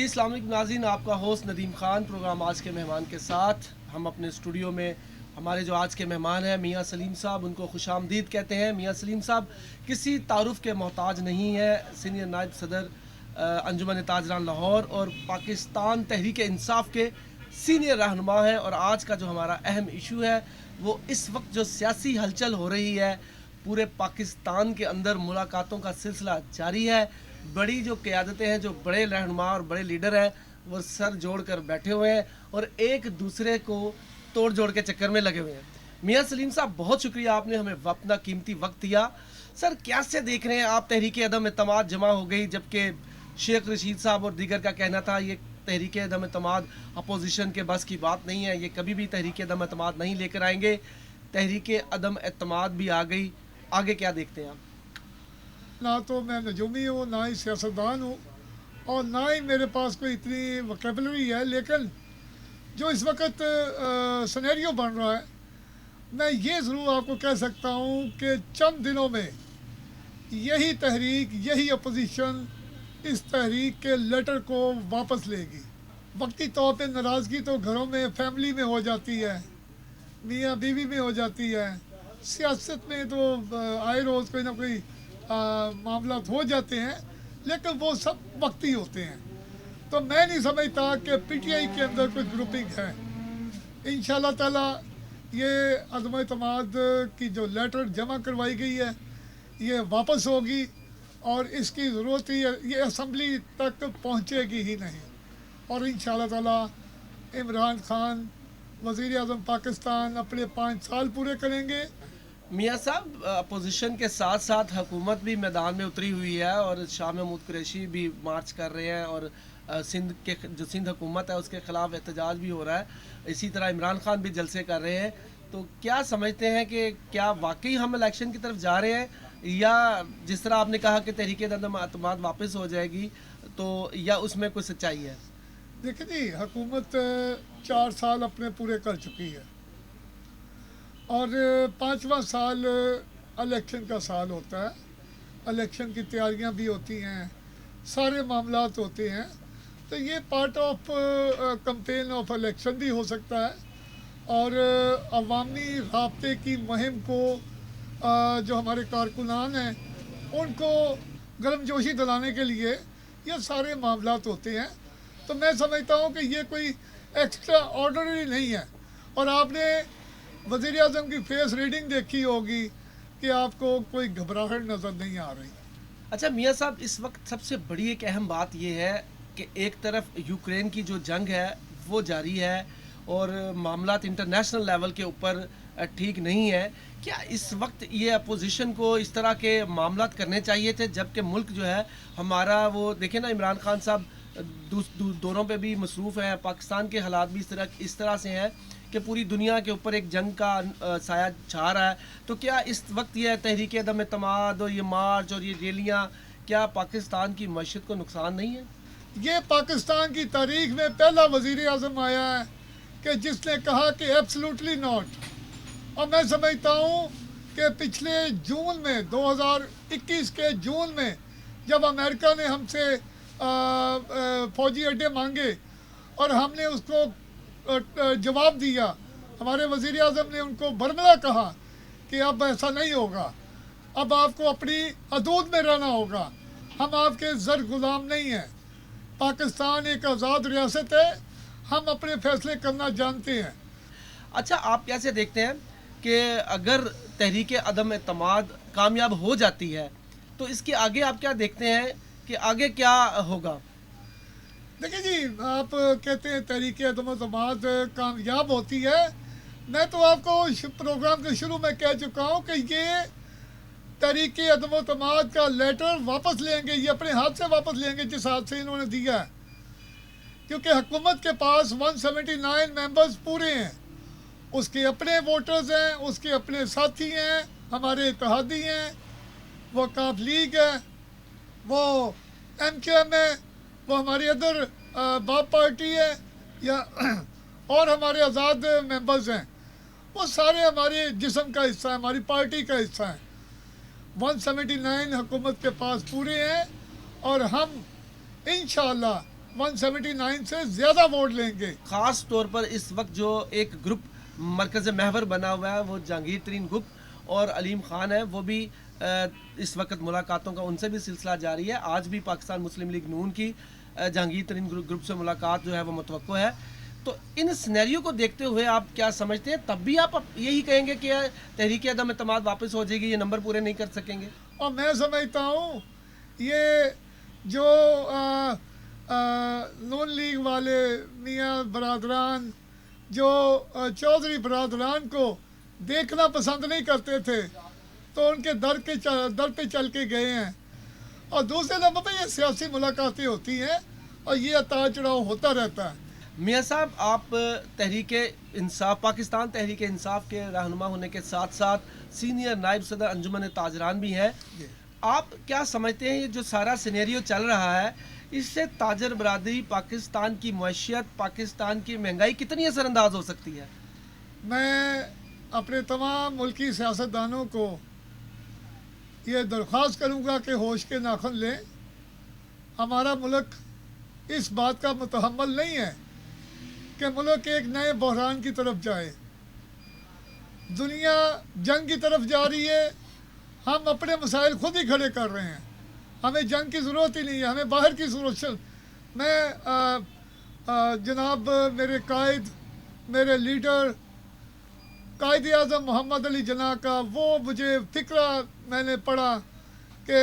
जी अस्सलाम वालेकुम नाज़रीन, आपका होस्ट नदीम ख़ान प्रोग्राम आज के मेहमान के साथ। हम अपने स्टूडियो में हमारे जो आज के मेहमान हैं मियाँ सलीम साहब, उनको खुशामदीद कहते हैं। मियाँ सलीम साहब किसी तारुफ के मोहताज नहीं है, सीनियर नायब सदर अंजुमन ताजरान लाहौर और पाकिस्तान तहरीक इंसाफ के सीनियर रहनुमा हैं। और आज का जो हमारा अहम इशू है वो इस वक्त जो सियासी हलचल हो रही है पूरे पाकिस्तान के अंदर, मुलाकातों का सिलसिला जारी है। बड़ी जो क़यादतें हैं, जो बड़े रहनुमा और बड़े लीडर हैं, वो सर जोड़ कर बैठे हुए हैं और एक दूसरे को तोड़ जोड़ के चक्कर में लगे हुए हैं। मियाँ सलीम साहब, बहुत शुक्रिया, आपने हमें अपना कीमती वक्त दिया। सर, कैसे देख रहे हैं आप तहरीक अदम एतमाद जमा हो गई, जबकि शेख रशीद साहब और दीगर का कहना था ये तहरीक अदम एतमाद अपोजिशन के बस की बात नहीं है, ये कभी भी तहरीक अदम एतमाद नहीं लेकर आएंगे। तहरीक अदम एतमाद भी आ गई, आगे क्या देखते हैं आप? ना तो मैं नजूमी हूँ, ना ही सियासतदान हूँ, और ना ही मेरे पास कोई इतनी वोकेबलरी है, लेकिन जो इस वक्त सिनेरियो बन रहा है, मैं ये ज़रूर आपको कह सकता हूँ कि चंद दिनों में यही तहरीक, यही अपोजिशन इस तहरीक के लेटर को वापस लेगी। वक्ती तौर पे नाराज़गी तो घरों में, फैमिली में हो जाती है, मियाँ बीवी में हो जाती है, सियासत में तो आए रोज़ कोई ना कोई मामला हो जाते हैं, लेकिन वो सब वक्ती होते हैं। तो मैं नहीं समझता कि पीटीआई के अंदर कोई ग्रुपिंग है। इंशाल्लाह ताला ये अदम एतमाद की जो लेटर जमा करवाई गई है ये वापस होगी, और इसकी ज़रूरत ही ये असम्बली तक पहुँचेगी ही नहीं। और इंशाल्लाह ताला इमरान खान वज़ीर आज़म पाकिस्तान अपने 5 साल पूरे करेंगे। मियाँ साहब, अपोजिशन के साथ साथ हुकूमत भी मैदान में उतरी हुई है और शाह महमूद कुरैशी भी मार्च कर रहे हैं, और सिंध हुकूमत है उसके ख़िलाफ़ एहतजाज भी हो रहा है। इसी तरह इमरान खान भी जलसे कर रहे हैं। तो क्या समझते हैं कि क्या वाकई हम इलेक्शन की तरफ जा रहे हैं, या जिस तरह आपने कहा कि तहरीक अदम एतमाद वापस हो जाएगी, तो या उसमें कोई सच्चाई है? देखिए जी, हुकूमत 4 साल अपने पूरे कर चुकी है, और 5वां साल इलेक्शन का साल होता है। इलेक्शन की तैयारियां भी होती हैं, सारे मामलात होते हैं, तो ये part of campaign of election भी हो सकता है। और अवामी राब्ते की मुहिम को जो हमारे कारकुनान हैं उनको गर्मजोशी दिलाने के लिए ये सारे मामलात होते हैं। तो मैं समझता हूँ कि ये कोई एक्स्ट्रा ऑर्डिनरी नहीं है। और आपने वज़ीर आज़म की फेस रीडिंग देखी होगी कि आपको कोई घबराहट नज़र नहीं आ रही। अच्छा मियाँ साहब, इस वक्त सबसे बड़ी एक अहम बात यह है कि एक तरफ यूक्रेन की जो जंग है वो जारी है और मामलात इंटरनेशनल लेवल के ऊपर ठीक नहीं है। क्या इस वक्त ये अपोजिशन को इस तरह के मामलात करने चाहिए थे, जबकि मुल्क जो है हमारा, वो देखें ना, इमरान खान साहब दौरों पे भी मसरूफ़ हैं, पाकिस्तान के हालात भी इस तरह से हैं कि पूरी दुनिया के ऊपर एक जंग का साया छा रहा है। तो क्या इस वक्त ये तहरीक अदम एतमाद और ये मार्च और ये रैलियाँ क्या पाकिस्तान की मईशत को नुकसान नहीं है? ये पाकिस्तान की तारीख में पहला वज़ीर आज़म आया है कि जिसने कहा कि एब्सोल्युटली नॉट। और मैं समझता हूँ कि पिछले जून में, 2021 के जून में, जब अमेरिका ने हमसे फ़ौजी अड्डे मांगे और हमने उसको जवाब दिया, हमारे वज़ीर आज़म ने उनको बरमला कहा कि अब ऐसा नहीं होगा, अब आपको अपनी हदूद में रहना होगा, हम आपके ज़र गुलाम नहीं हैं, पाकिस्तान एक आज़ाद रियासत है, हम अपने फ़ैसले करना जानते हैं। अच्छा, आप कैसे देखते हैं कि अगर तहरीक अदम एतमाद कामयाब हो जाती है तो इसके आगे आप क्या देखते हैं कि आगे क्या होगा? देखिए जी, आप कहते हैं तहरीक अदम एतमाद कामयाब होती है। मैं तो आपको प्रोग्राम के शुरू में कह चुका हूँ कि ये तहरीक अदम एतमाद का लेटर वापस लेंगे, ये अपने हाथ से वापस लेंगे जिस हाथ से इन्होंने दिया है, क्योंकि हुकूमत के पास 179 मेंबर्स पूरे हैं, उसके अपने वोटर्स हैं, उसके अपने साथी हैं, हमारे इत्तेहादी हैं, वो काफ लीग है, वो MQM है, वो हमारी अदर बाप पार्टी है, या और हमारे आज़ाद मेंबर्स हैं, वो सारे हमारे जिस्म का हिस्सा है, हमारी पार्टी का हिस्सा है। 179 हुकूमत के पास पूरे हैं, और हम इंशाअल्लाह 179 से ज़्यादा वोट लेंगे। ख़ास तौर पर इस वक्त जो एक ग्रुप मरकज़ महवर बना हुआ है वो जहांगीर तरीन ग्रुप और अलीम ख़ान है, वो भी इस वक्त मुलाकातों का उनसे भी सिलसिला जारी है। आज भी पाकिस्तान मुस्लिम लीग नून की जहांगीर तरीन ग्रुप से मुलाकात जो है वो मुतवक्को है। तो इन सिनेरियो को देखते हुए आप क्या समझते हैं? तब भी आप यही कहेंगे कि तहरीक अदम एतमाद वापस हो जाएगी, ये नंबर पूरे नहीं कर सकेंगे? और मैं समझता हूँ ये जो नून लीग वाले मियाँ बरादरान जो चौधरी बरादरान को देखना पसंद नहीं करते थे, तो उनके दर पे चल के गए हैं। और दूसरे नंबर पे ये सियासी मुलाकातें होती हैं और ये उतार चढ़ाव होता रहता है। मियाँ साहब, आप तहरीक इंसाफ, पाकिस्तान तहरीक इंसाफ के रहनुमा होने के साथ साथ सीनियर नायब सदर अंजुमन ताजरान भी हैं। आप क्या समझते हैं ये जो सारा सिनेरियो चल रहा है, इससे ताजर बरादरी, पाकिस्तान की मईशत, पाकिस्तान की महंगाई कितनी असरअंदाज हो सकती है? मैं अपने तमाम मुल्की सियासतदानों को ये दरख्वास्त करूँगा कि होश के नाखुन लें। हमारा मुल्क इस बात का मुतहम्मल नहीं है कि मुल्क एक नए बहरान की तरफ जाए। दुनिया जंग की तरफ जा रही है, हम अपने मसाइल खुद ही खड़े कर रहे हैं। हमें जंग की ज़रूरत ही नहीं है, हमें बाहर की ज़रूरत। मैं जनाब मेरे कायद, मेरे लीडर कायद आज़म मोहम्मद अली जिन्ना का वो मुझे फ़िक्रा मैंने पढ़ा कि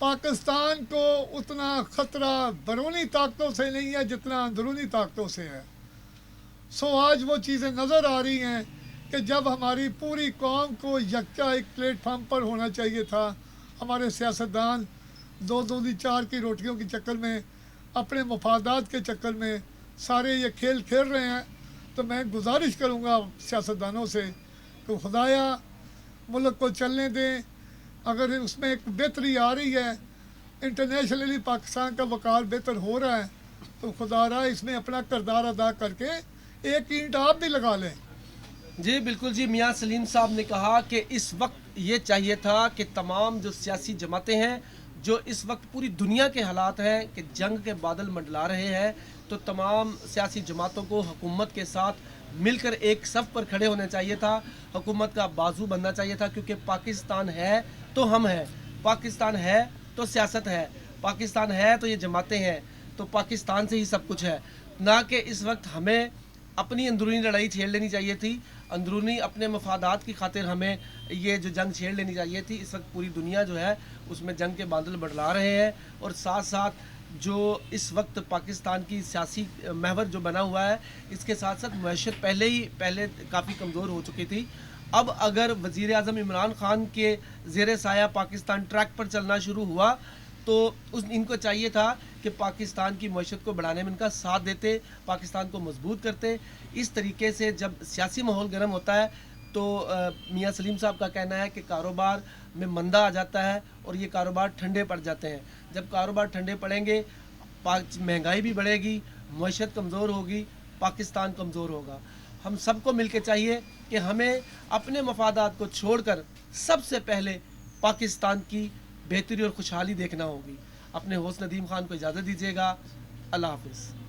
पाकिस्तान को उतना ख़तरा बैरूनी ताकतों से नहीं है जितना अंदरूनी ताकतों से है। सो आज वो चीज़ें नज़र आ रही हैं कि जब हमारी पूरी कौम को यकजा एक प्लेटफार्म पर होना चाहिए था, हमारे सियासतदान दो दूनी चार की रोटियों के चक्कर में, अपने मफादात के चक्कर में सारे ये खेल खेल रहे हैं। तो मैं गुजारिश करूँगा सियासतदानों से कि खुदाया मुल्क को चलने दें। अगर उसमें एक बेहतरी आ रही है, इंटरनेशनली पाकिस्तान का वक़ार बेहतर हो रहा है, तो खुदारा इसमें अपना किरदार अदा करके एक ईंट आप भी लगा लें। जी बिल्कुल जी, मियाँ सलीम साहब ने कहा कि इस वक्त ये चाहिए था कि तमाम जो सियासी जमातें हैं, जो इस वक्त पूरी दुनिया के हालात हैं कि जंग के बादल मंडला रहे हैं, तो तमाम सियासी जमातों को हुकूमत के साथ मिलकर एक सफ़ पर खड़े होना चाहिए था, हुकूमत का बाजू बनना चाहिए था। क्योंकि पाकिस्तान है तो हम हैं, पाकिस्तान है तो सियासत है, पाकिस्तान है तो ये जमातें हैं, तो पाकिस्तान से ही सब कुछ है। ना कि इस वक्त हमें अपनी अंदरूनी लड़ाई छेड़ लेनी चाहिए थी, अंदरूनी अपने मफादात की खातिर हमें ये जो जंग छेड़ लेनी चाहिए थी। इस वक्त पूरी दुनिया जो है उसमें जंग के बादल बढ़ला रहे हैं, और साथ साथ जो इस वक्त पाकिस्तान की सियासी महवर जो बना हुआ है, इसके साथ साथ मईशत पहले काफ़ी कमज़ोर हो चुकी थी। अब अगर वज़ीर आज़म इमरान ख़ान के ज़ेर साया पाकिस्तान ट्रैक पर चलना शुरू हुआ, तो इनको चाहिए था कि पाकिस्तान की मईशत को बढ़ाने में इनका साथ देते, पाकिस्तान को मजबूत करते। इस तरीके से जब सियासी माहौल गर्म होता है तो मियाँ सलीम साहब का कहना है कि कारोबार में मंदा आ जाता है और ये कारोबार ठंडे पड़ जाते हैं। जब कारोबार ठंडे पड़ेंगे, महंगाई भी बढ़ेगी, मईशत कमज़ोर होगी, पाकिस्तान कमज़ोर होगा। हम सबको मिलके चाहिए कि हमें अपने मफादात को छोड़कर सबसे पहले पाकिस्तान की बेहतरी और खुशहाली देखना होगी। अपने होस्ट नदीम ख़ान को इजाज़त दीजिएगा। अल्लाह हाफ़िज़।